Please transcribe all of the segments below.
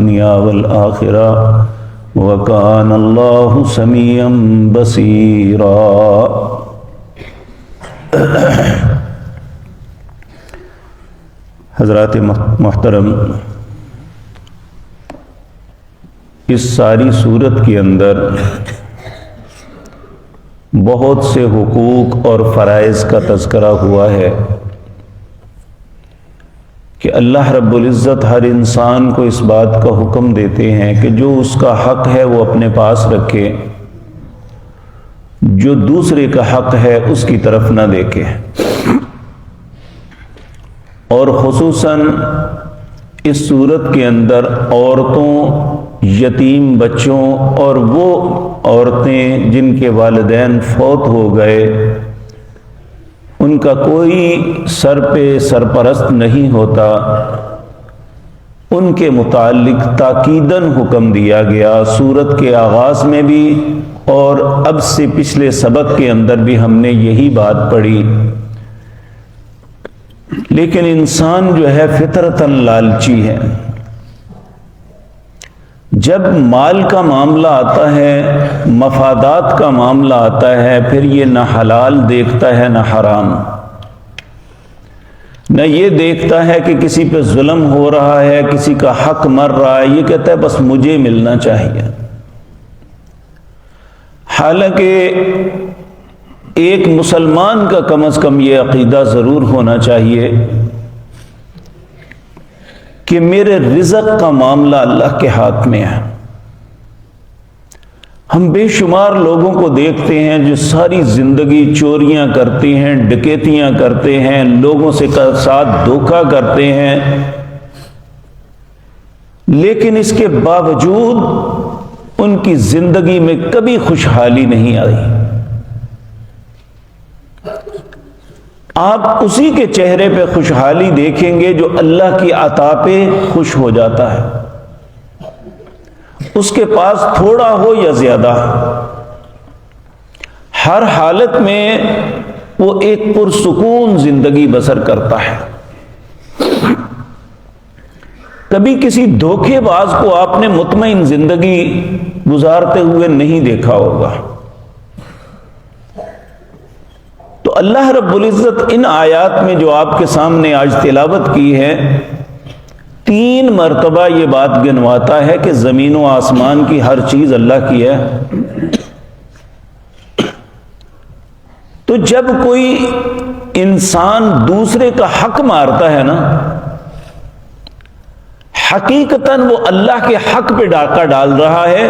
الدنیا والآخرہ وکان اللہ سمیعا بصیرا۔ حضرات محترم، اس ساری صورت کے اندر بہت سے حقوق اور فرائض کا تذکرہ ہوا ہے کہ اللہ رب العزت ہر انسان کو اس بات کا حکم دیتے ہیں کہ جو اس کا حق ہے وہ اپنے پاس رکھے، جو دوسرے کا حق ہے اس کی طرف نہ دیکھے، اور خصوصاً اس صورت کے اندر عورتوں، یتیم بچوں اور وہ عورتیں جن کے والدین فوت ہو گئے، ان کا کوئی سر پہ سرپرست نہیں ہوتا، ان کے متعلق تاکیداً حکم دیا گیا۔ سورت کے آغاز میں بھی اور اب سے پچھلے سبق کے اندر بھی ہم نے یہی بات پڑھی، لیکن انسان جو ہے فطرتاً لالچی ہے۔ جب مال کا معاملہ آتا ہے، مفادات کا معاملہ آتا ہے، پھر یہ نہ حلال دیکھتا ہے نہ حرام، نہ یہ دیکھتا ہے کہ کسی پہ ظلم ہو رہا ہے، کسی کا حق مر رہا ہے، یہ کہتا ہے بس مجھے ملنا چاہیے۔ حالانکہ ایک مسلمان کا کم از کم یہ عقیدہ ضرور ہونا چاہیے کہ میرے رزق کا معاملہ اللہ کے ہاتھ میں ہے۔ ہم بے شمار لوگوں کو دیکھتے ہیں جو ساری زندگی چوریاں کرتے ہیں، ڈکیتیاں کرتے ہیں، لوگوں سے ساتھ دھوکہ کرتے ہیں، لیکن اس کے باوجود ان کی زندگی میں کبھی خوشحالی نہیں آئی۔ آپ اسی کے چہرے پہ خوشحالی دیکھیں گے جو اللہ کی عطا پہ خوش ہو جاتا ہے، اس کے پاس تھوڑا ہو یا زیادہ، ہر حالت میں وہ ایک پرسکون زندگی بسر کرتا ہے۔ کبھی کسی دھوکے باز کو آپ نے مطمئن زندگی گزارتے ہوئے نہیں دیکھا ہوگا۔ تو اللہ رب العزت ان آیات میں جو آپ کے سامنے آج تلاوت کی ہے، 3 مرتبہ یہ بات گنواتا ہے کہ زمین و آسمان کی ہر چیز اللہ کی ہے۔ تو جب کوئی انسان دوسرے کا حق مارتا ہے نا، حقیقتاً وہ اللہ کے حق پہ ڈاکہ ڈال رہا ہے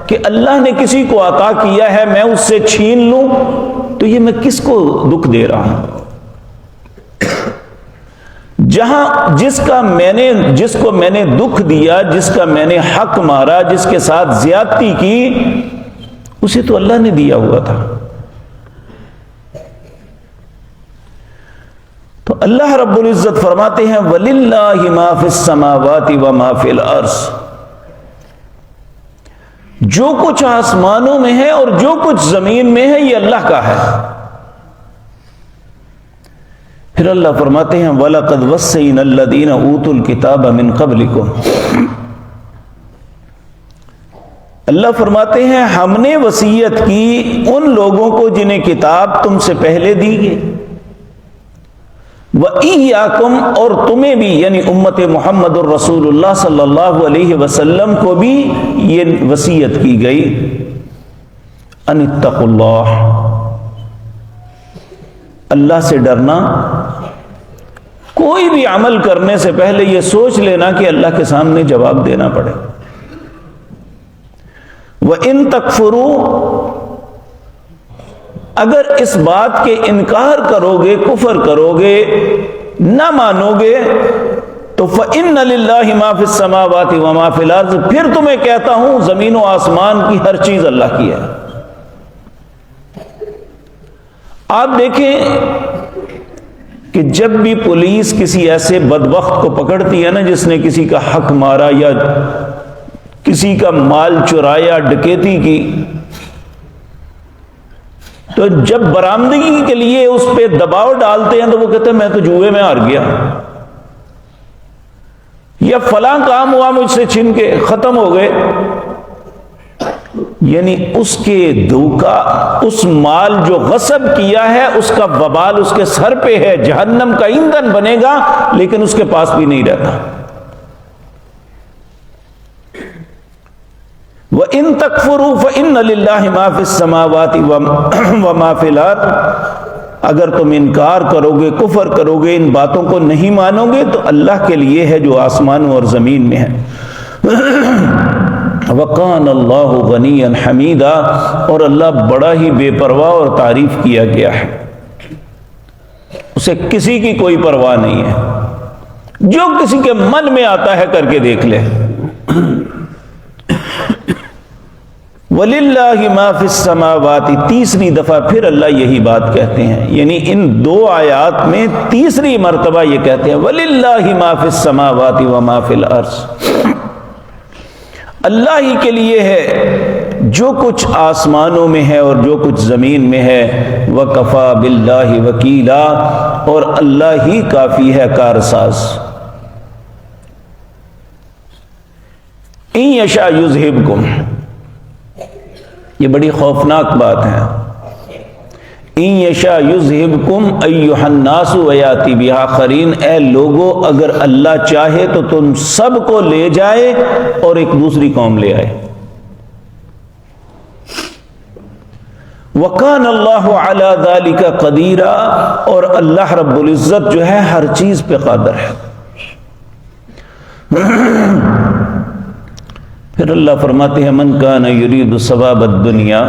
کہ اللہ نے کسی کو عطا کیا ہے، میں اس سے چھین لوں تو یہ میں کس کو دکھ دے رہا ہوں؟ جہاں جس کو میں نے دکھ دیا، جس کا میں نے حق مارا، جس کے ساتھ زیادتی کی، اسے تو اللہ نے دیا ہوا تھا۔ تو اللہ رب العزت فرماتے ہیں وَلِلَّهِ مَا فِي السَّمَاوَاتِ وَمَا فِي الْأَرْضِ، جو کچھ آسمانوں میں ہے اور جو کچھ زمین میں ہے یہ اللہ کا ہے۔ پھر اللہ فرماتے ہیں وَلَقَدْ وَصَّيْنَا الَّذِينَ أُوتُوا الْكِتَابَ مِنْ قَبْلِكُمْ، اللہ فرماتے ہیں ہم نے وصیت کی ان لوگوں کو جنہیں کتاب تم سے پہلے دی گئی، وَإِيَّاكُمْ، اور تمہیں بھی، یعنی امت محمد الرسول اللہ صلی اللہ علیہ وسلم کو بھی یہ وصیت کی گئی، ان اتقوا اللہ، اللہ سے ڈرنا۔ کوئی بھی عمل کرنے سے پہلے یہ سوچ لینا کہ اللہ کے سامنے جواب دینا پڑے۔ وَإِن تَكْفُرُوا، اگر اس بات کے انکار کرو گے، کفر کرو گے، نہ مانو گے، تو فَإِنَّ لِلَّهِ مَا فِي السَّمَاوَاتِ وَمَا فِي الْأَرْضِ، پھر تمہیں کہتا ہوں زمین و آسمان کی ہر چیز اللہ کی ہے۔ آپ دیکھیں کہ جب بھی پولیس کسی ایسے بدبخت کو پکڑتی ہے نا جس نے کسی کا حق مارا یا کسی کا مال چرایا، ڈکیتی کی، تو جب برآمدگی کے لیے اس پہ دباؤ ڈالتے ہیں تو وہ کہتے ہیں میں تو جوئے میں ہار گیا، یا فلاں کام ہوا مجھ سے چھن کے ختم ہو گئے، یعنی اس کے دھوکا، اس مال جو غصب کیا ہے اس کا وبال اس کے سر پہ ہے، جہنم کا ایندھن بنے گا، لیکن اس کے پاس بھی نہیں رہتا۔ وَإِن تَكْفُرُوا فَإِنَّ لِلَّهِ مَا فِي السَّمَاوَاتِ وَمَا فِي الْأَرْضِ، اگر تم انکار کرو گے، کفر کرو گے، ان باتوں کو نہیں مانو گے، تو اللہ کے لیے ہے جو آسمانوں اور زمین میں ہے۔ وَقَانَ اللَّهُ غَنِيًّا حَمِيدًا، اور اللہ بڑا ہی بے پرواہ اور تعریف کیا گیا ہے، اسے کسی کی کوئی پرواہ نہیں ہے، جو کسی کے من میں آتا ہے کر کے دیکھ لے۔ وَلِلَّهِ مَا فِي السَّمَاوَاتِ، تیسری دفعہ پھر اللہ یہی بات کہتے ہیں، یعنی ان دو آیات میں تیسری مرتبہ یہ کہتے ہیں وَلِلَّهِ مَا فِي السَّمَاوَاتِ وَمَا فِي الْأَرْضِ، اللہ ہی کے لیے ہے جو کچھ آسمانوں میں ہے اور جو کچھ زمین میں ہے، وَكَفَى بِاللَّهِ وَكِيلًا، اور اللہ ہی کافی ہے کارساز۔ إِن يَشَأْ يُذْهِبْكُمْ، یہ بڑی خوفناک بات ہے، إِن يَشَأْ يُذْهِبْكُمْ أَيُّهَا النَّاسُ وَيَأْتِ بِآخَرِينَ، اے لوگو اگر اللہ چاہے تو تم سب کو لے جائے اور ایک دوسری قوم لے آئے۔ وَكَانَ اللَّهُ عَلَى ذَلِكَ قَدِيرًا، اور اللہ رب العزت جو ہے ہر چیز پہ قادر ہے۔ پھر اللہ فرماتے ہیں من کان یرید ثواب الدنیا،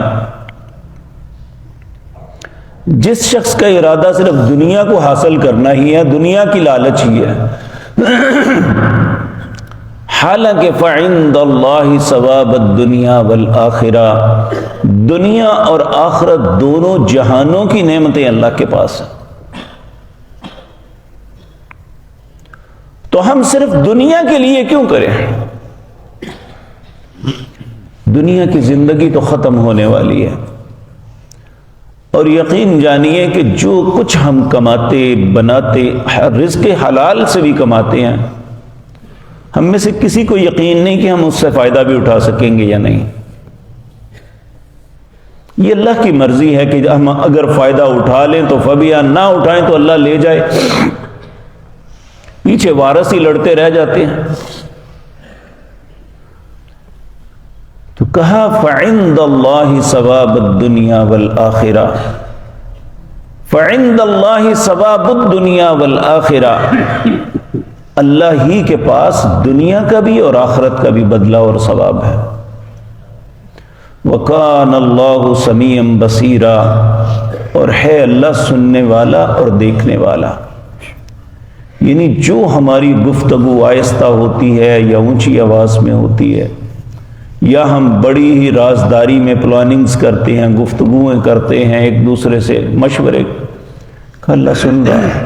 جس شخص کا ارادہ صرف دنیا کو حاصل کرنا ہی ہے، دنیا کی لالچ ہی ہے، حالانکہ فعند اللہ ثواب الدنیا والآخرہ، دنیا اور آخرت دونوں جہانوں کی نعمتیں اللہ کے پاس ہیں، تو ہم صرف دنیا کے لیے کیوں کریں؟ دنیا کی زندگی تو ختم ہونے والی ہے، اور یقین جانیے کہ جو کچھ ہم کماتے بناتے، رزق حلال سے بھی کماتے ہیں، ہم میں سے کسی کو یقین نہیں کہ ہم اس سے فائدہ بھی اٹھا سکیں گے یا نہیں۔ یہ اللہ کی مرضی ہے کہ ہم اگر فائدہ اٹھا لیں تو فبیا، نہ اٹھائیں تو اللہ لے جائے، پیچھے وارث ہی لڑتے رہ جاتے ہیں۔ تو کہا فعند اللہ ثواب الدنیا والآخرہ، فعند اللہ ثواب الدنیا والآخرہ، اللہ ہی کے پاس دنیا کا بھی اور آخرت کا بھی بدلہ اور ثواب ہے۔ وَكَانَ اللَّهُ سَمِيعًا بَصِيرًا، اور ہے اللہ سننے والا اور دیکھنے والا، یعنی جو ہماری گفتگو آہستہ ہوتی ہے یا اونچی آواز میں ہوتی ہے، یا ہم بڑی ہی رازداری میں پلاننگز کرتے ہیں، گفتگویں کرتے ہیں ایک دوسرے سے، مشورے، اللہ سن رہا ہے،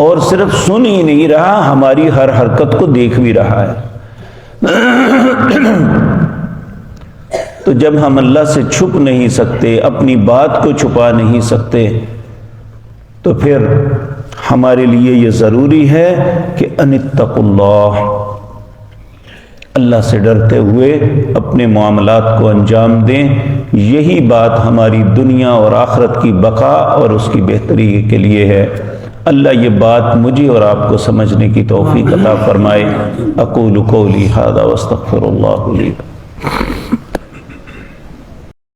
اور صرف سن ہی نہیں رہا، ہماری ہر حرکت کو دیکھ بھی رہا ہے۔ تو جب ہم اللہ سے چھپ نہیں سکتے، اپنی بات کو چھپا نہیں سکتے، تو پھر ہمارے لیے یہ ضروری ہے کہ ان اتقوا اللہ، اللہ سے ڈرتے ہوئے اپنے معاملات کو انجام دیں۔ یہی بات ہماری دنیا اور آخرت کی بقا اور اس کی بہتری کے لیے ہے۔ اللہ یہ بات مجھے اور آپ کو سمجھنے کی توفیق عطا فرمائے۔ اقول قولی ھذا واستغفر اللہ لی۔